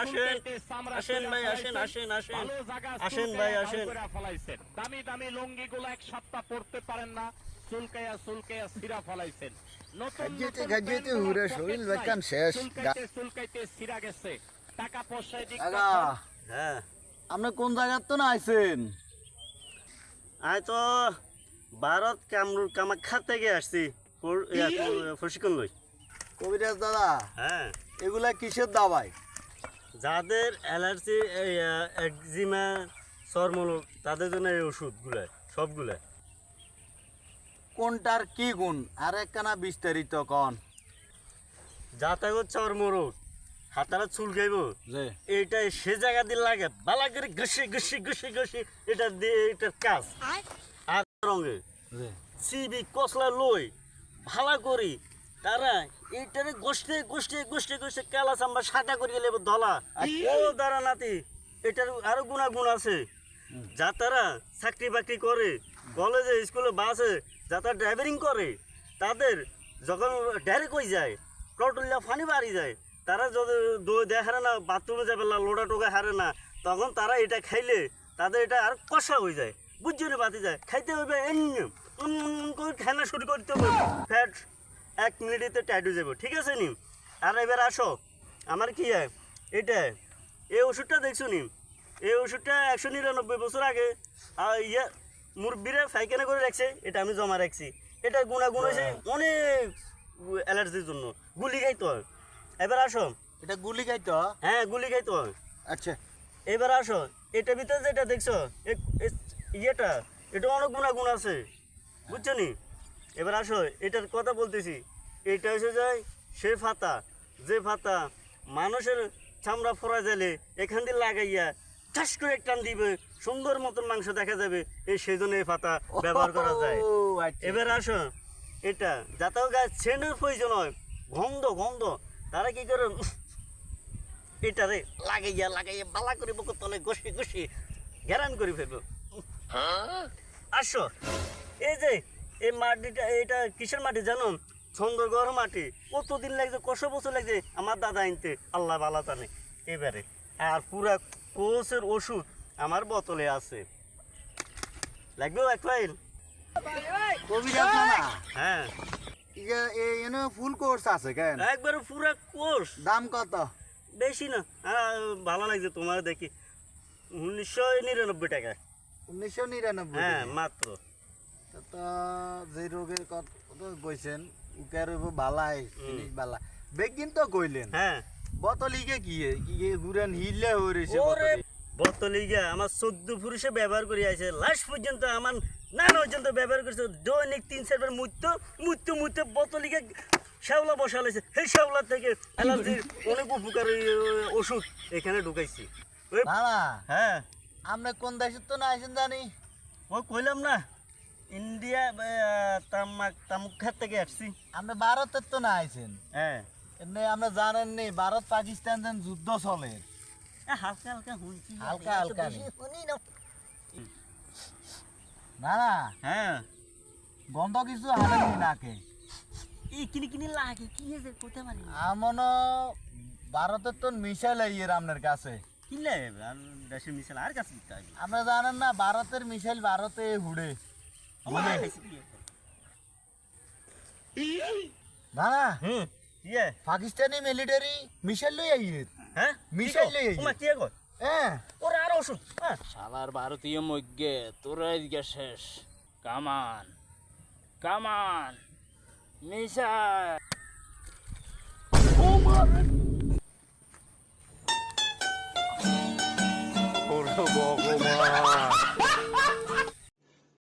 আসেন ভাই, আসেন ভাই, আসেন। দামি দামি লুঙ্গিগুলো এক সপ্তাহ পরতে পারেন না, চুলকাইয়া চুলকাইয়া ছিঁড়া ফলাইছেন। নতুন গাজিতে হুরে শরীর বেকান শেষ। চুলকাইতে ছিঁড়া গেছে। টাকা পয়সায় দিক আগা হ্যাঁ, আপনি কোন জায়গার তো না আইছেন? আয় তো ভারত কামাখ্যা থেকে আসছি প্রশিক্ষণ লই। কবিরাজ দাদা, হ্যাঁ, এগুলা কিসের দাবাই? যাদের অ্যালার্জি, একজিমা, চর্মরোগ, তাদের জন্য এই ওষুধগুলো সবগুলা। কোনটার কি গুণ আর একখানা বিস্তারিত কন। যাতে চর্মরোগ হাতারা চুলকাইব, যে এইটা সে জায়গা দিয়ে লাগে বালা করে ঘষে ঘষে ঘষে ঘষে, এটা দিয়ে এটার কাজ। আর রঙে যে সিবি কসলা লই ভালা করি, তারা এইটারে গোষ্ঠে গোষ্ঠে গোষ্ঠে গোষ্ঠে কালা চাম্বা সাদা করে গেলে ধলা। ও দাঁড়া নাতি, এটার আরো গুণাগুণ আছে। যা তারা চাকরি বাকরি করে, কলেজে স্কুলে বাসে যা তারা ড্রাইভারিং করে, তাদের যখন ডাইরেক্ট হয়ে যায়, টটলিয়া ফানি বাড়ি যায়, তারা যদি দেয় হারে না, বাথরুমে যাবে না, লোড়া টোকা হারে না, তখন তারা এটা খাইলে তাদের এটা আর কষা হয়ে যায়, বুঝছো না, বাতি যায়, খাইতে হবে করে খানা শুরু করতে হবে, ফ্যাট 1 মিনিটে টাইট হয়ে যাবে, ঠিক আছে নি? আর এবার আসো, আমার কি হয় এটা, এই ওষুধটা দেখছো নি? এই ওষুধটা 199 বছর আগে মুরব্বীরা ফাইখানা করে রাখছে, এটা আমি জমা রাখছি। এটা গুণাগুণ হয়েছে অনেক অ্যালার্জির জন্য, গুলি খাইতে হয়। এবার আসো, এটা গুলি খাইতো? হ্যাঁ গুলি খাইতে হয়। আচ্ছা, এবার আসো, এটার ভিতরে যেটা দেখছো ইয়েটা, এটা অনেক গুণাগুণ আছে, বুঝছো নি? এবার আসো, এটার কথা বলতেছি। এটা হচ্ছে যায় সে ফাতা, যে ফাতা মানুষের চামড়া ফোড়া গেলে এখান দিয়ে লাগাইয়া ঠাস করে টান দিবে, সুন্দর মতন মাংস দেখা যাবে, এই সেজন্য এই ফাতা ব্যবহার করা যায়। ও আচ্ছা। এবার আসো, এটা যাতাও গাছ ছেঁড়ের প্রয়োজন হয়, গন্ধ গন্ধ, তারা কি করে এটারে লাগাইয়া লাগাইয়া বালা করে বুক তলে ঘষে ঘষে ঘেরান করে ফেলবো। আসো, এই যে এই মাটিটা, এটা কিসের মাটি জানো? ছন্দগড় মাটি। কতদিন লাগছে, কত বছর লাগছে আমার দাদা আনতে, আল্লাহ বালা জানে। এবারে আর পুরা কোর্সের ওষুধ আমার বোতলে আছে, লাগবে এক ফাইল? কবিরাজ দাদা, হ্যাঁ, এনে ফুল কোর্স আছে কেন? একবারে পুরা কোর্স। দাম কত? বেশি না, ভালো লাগছে তোমার দেখি, 1999 টাকা। 1999? হ্যাঁ মাত্র। তো যে রোগের কথা কইছেন উকার বালাই জিনিস বালা বেগিন তো কইলেন। হ্যাঁ, বোতলিকে কি ঘুরেন হিলে হইছে ওরে বোতলিগা আমার 14 পুরুষে ব্যবহার করে আছে, লাস্ট পর্যন্ত আমার নানা পর্যন্ত ব্যবহার করছে, দৈনিক 3-4 বার মুত্তে বোতলিগা শ্যাওলা বসালেছে, সেই শ্যাওলা থেকে অ্যালার্জির অনেক উপকারী ওষুধ এখানে ঢুকাইছি। না হ্যাঁ, আপনি কোন দেশের তো না আইছেন জানি? ও কইলাম না, ইন্ডিয়া তামুকখাত থেকে আসছি। আপনি ভারতের তো না আইছেন? হ্যাঁ, এমনি আমরা জানেন নি ভারত পাকিস্তান যেন যুদ্ধ চলে, হালকা হালকা শুনছি, হালকা হালকা বেশি শুনি না। না না হ্যাঁ, গন্ধ কিছু হানেননি নাকে? এই কিনি লাগে, কি হয়েছে কোথায় মানে আমন ভারতের তো মিসাইল আইয়ের আপনার কাছে কিনলে দেশের মিশাল আর কাছে দিতে হবে। আমরা জানেন না ভারতের মিসাইল ভারতে হুড়ে না না হুম, ইয়ে পাকিস্তানি মিলিটারি মিসাইল লই আইয়ের। হ্যাঁ, মিশাইল লই আইয়ে। তোমার কি কয়? হ্যাঁ, ওরা আর ওষুধ, হ্যাঁ শালার ভারতীয় মজ্ঞে তোরা এদিকে শেষ। কামান কামান মিশা ওরে ভগবান।